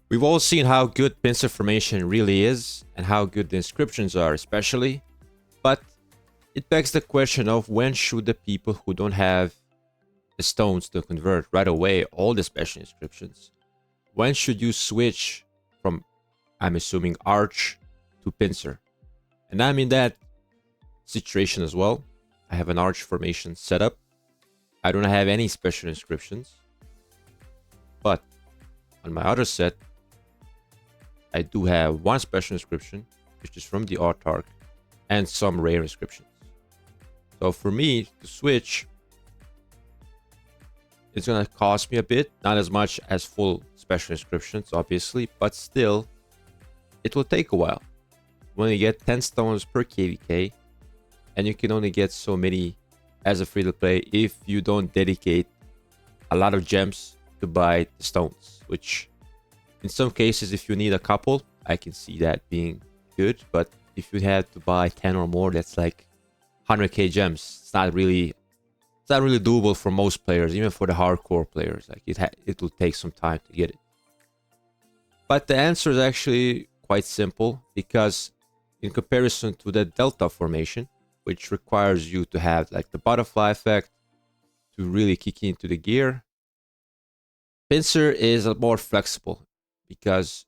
We've all seen how good Pincer formation really is and how good the inscriptions are especially, but it begs the question of when should the people who don't have the stones to convert right away all the special inscriptions, when should you switch from, I'm assuming, Arch to Pincer? And I'm in that situation as well. I have an Arch formation set up. I don't have any special inscriptions, but on my other set, I do have one special inscription, which is from the Autarch, and some rare inscriptions. So for me to switch, it's going to cost me a bit, not as much as full special inscriptions, obviously, but still, it will take a while. You only get 10 stones per KVK, and you can only get so many as a free-to-play if you don't dedicate a lot of gems to buy the stones, which in some cases, if you need a couple, I can see that being good. But if you have to buy 10 or more, that's like 100k gems. It's not really doable for most players, even for the hardcore players. Like it will take some time to get it. But the answer is actually quite simple, because in comparison to the Delta formation, which requires you to have like the butterfly effect to really kick into the gear, Pincer is more flexible, because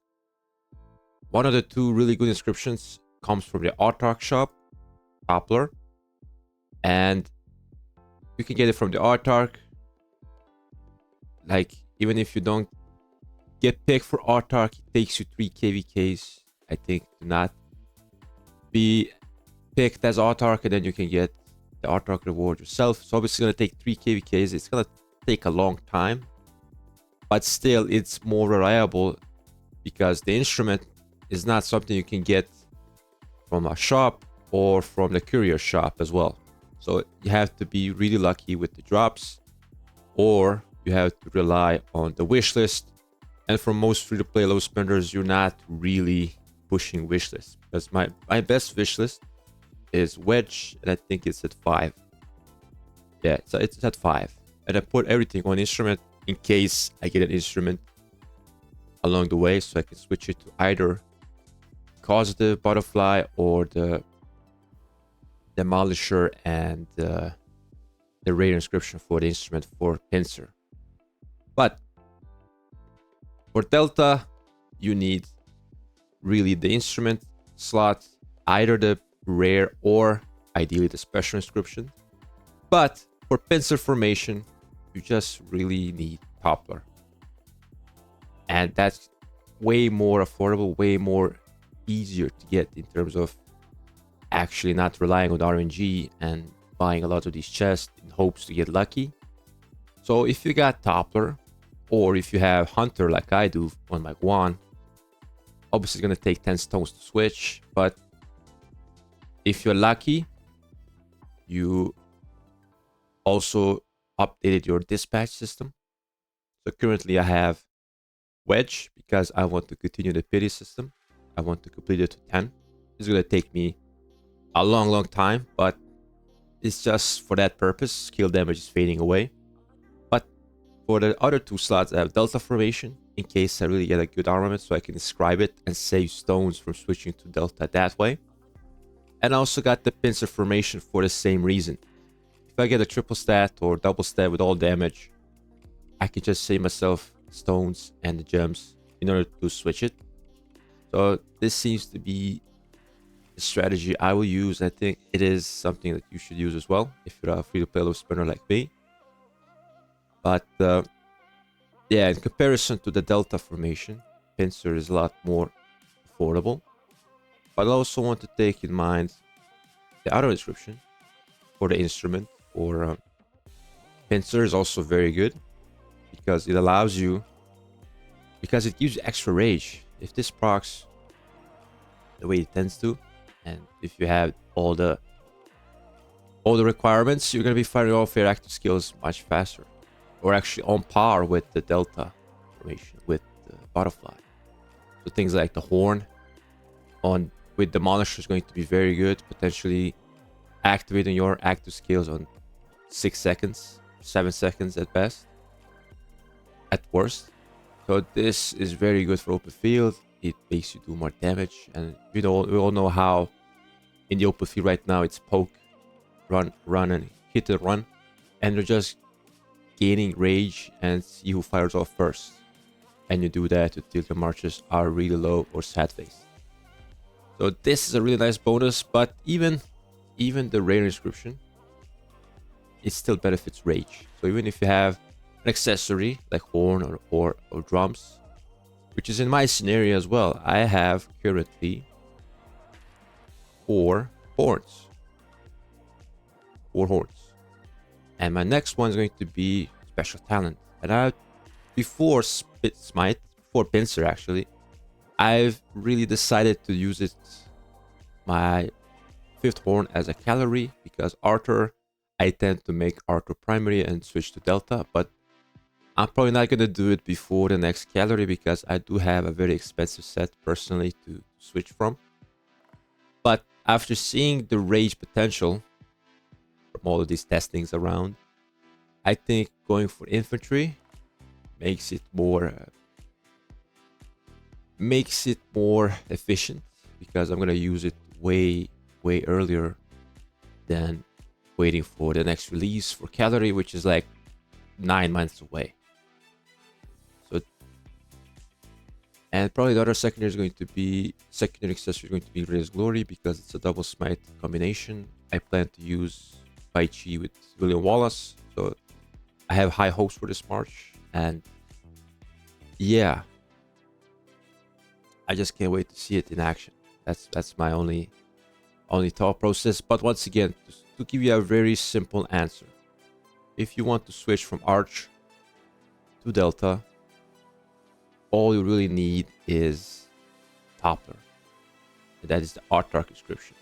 one of the two really good inscriptions comes from the Autarch shop, Toppler, and you can get it from the Autarch. Like, even if you don't get picked for Autarch, it takes you 3 KVKs, I think, to not be picked as Autarch, and then you can get the Autarch reward yourself. So obviously going to take 3 KVKs. It's going to take a long time, but still it's more reliable, because the instrument is not something you can get from a shop or from the courier shop as well. So you have to be really lucky with the drops, or you have to rely on the wish list. And for most free-to-play low spenders, you're not really pushing wish list, because my best wish list is Wedge, and I think it's at 5. Yeah, so it's at 5. And I put everything on instrument in case I get an instrument along the way, so I can switch it to either Causative Butterfly or the Demolisher and the rare inscription for the instrument for Pincer. But for Delta, you need really the instrument slot, either the rare or ideally the special inscription. But for Pincer formation, you just really need Toppler. And that's way more affordable, way more easier to get in terms of actually not relying on RNG and buying a lot of these chests in hopes to get lucky. So if you got Toppler, or if you have Hunter like I do on my Guan, obviously it's going to take 10 stones to switch. But if you're lucky, you also updated your dispatch system. So currently I have Wedge, because I want to continue the pity system. I want to complete it to 10. It's going to take me a long time, but it's just for that purpose. Skill damage is fading away. But for the other 2 slots, I have Delta formation, in case I really get a good armament, so I can describe it and save stones from switching to Delta that way. And I also got the Pincer formation for the same reason. If I get a triple stat or double stat with all damage, I can just save myself stones and the gems in order to switch it. So this seems to be the strategy I will use. I think it is something that you should use as well if you're a free-to-play low spender like me. But yeah, in comparison to the Delta formation, Pincer is a lot more affordable. But I also want to take in mind the other inscription for the instrument for Pincer is also very good, because it allows you, because it gives you extra rage. If this procs the way it tends to, and if you have all the requirements, you're going to be firing off your active skills much faster, or actually on par with the Delta formation with the Butterfly. So things like the Horn on with Demolisher is going to be very good, potentially activating your active skills on 6 seconds, 7 seconds at best, at worst. So this is very good for open field. It makes you do more damage, and we all know how in the open field right now it's poke, run, and hit and run, and you're just gaining rage and see who fires off first. And you do that until the marches are really low or sad face. So this is a really nice bonus, but even the rare inscription, it still benefits rage. So even if you have an accessory like horn or drums, which is in my scenario as well, I have currently 4 horns. 4 horns. And my next one is going to be special talent. And before Smite, before Pincer actually, I've really decided to use it, my 5th horn, as a calorie, because Arthur, I tend to make Arthur primary and switch to Delta, but I'm probably not going to do it before the next calorie because I do have a very expensive set personally to switch from. But after seeing the rage potential from all of these testings around, I think going for infantry makes it more efficient, because I'm going to use it way earlier than waiting for the next release for calorie, which is like 9 months away. So, and probably the other secondary accessory is going to be Ray's Glory, because it's a double smite combination. I plan to use Bai Chi with William Wallace, so I have high hopes for this march. And yeah, I just can't wait to see it in action. That's my only thought process. But once again, to give you a very simple answer, if you want to switch from Arch to Delta, all you really need is Toppler. And that is the Artarch inscription.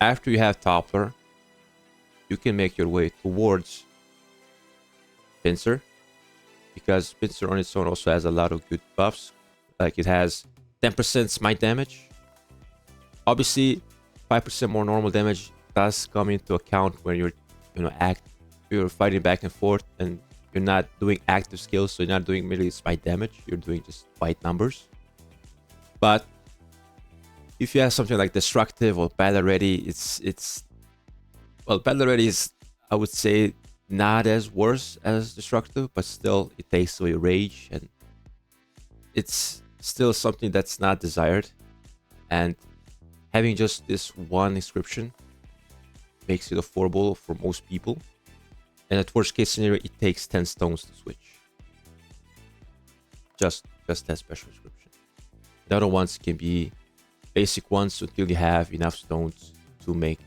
After you have Toppler, you can make your way towards Pincer, because Pincer on its own also has a lot of good buffs. Like, it has 10% smite damage. Obviously, 5% more normal damage does come into account when you're fighting back and forth and you're not doing active skills, so you're not doing merely smite damage, you're doing just fight numbers. But if you have something like destructive or battle ready, well, battle ready is, I would say, not as worse as destructive, but still it takes away rage, and it's still something that's not desired. And having just this one inscription makes it affordable for most people. And at worst case scenario, it takes 10 stones to switch. Just that special inscription. The other ones can be basic ones until you have enough stones to make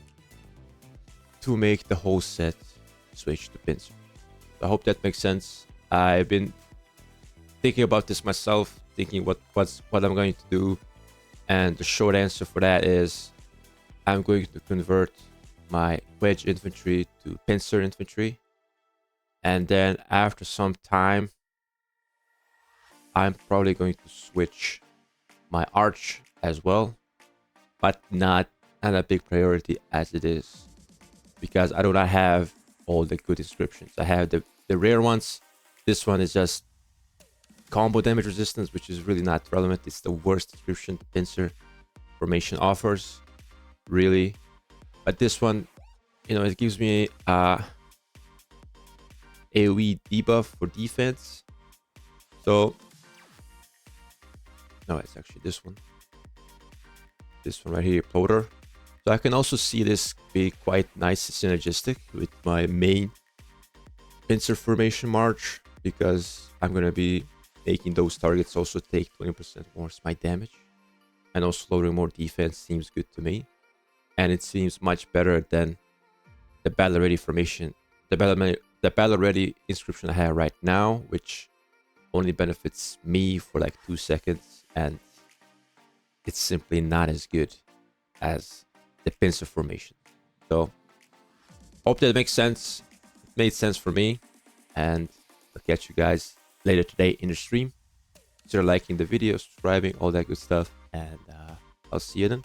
the whole set switch to Pincer. I hope that makes sense. I've been thinking about this myself, thinking what I'm going to do, and the short answer for that is I'm going to convert my wedge infantry to Pincer infantry, and then after some time I'm probably going to switch my arch as well, but not a big priority as it is, because I do not have all the good inscriptions. I have the rare ones. This one is just combo damage resistance, which is really not relevant. It's the worst inscription Pincer formation offers, really. But this one, it gives me AoE debuff for defense. So no, it's actually this one right here, Plotter. So I can also see this be quite nice and synergistic with my main Pincer formation march, because I'm going to be making those targets also take 20% more smite damage, and also lowering more defense seems good to me. And it seems much better than the battle ready formation, the battle ready inscription I have right now, which only benefits me for like 2 seconds, and it's simply not as good as the Pincer formation. So hope that makes sense. It made sense for me, and I'll catch you guys later today in the stream. Consider liking the video, subscribing, all that good stuff, and I'll see you then.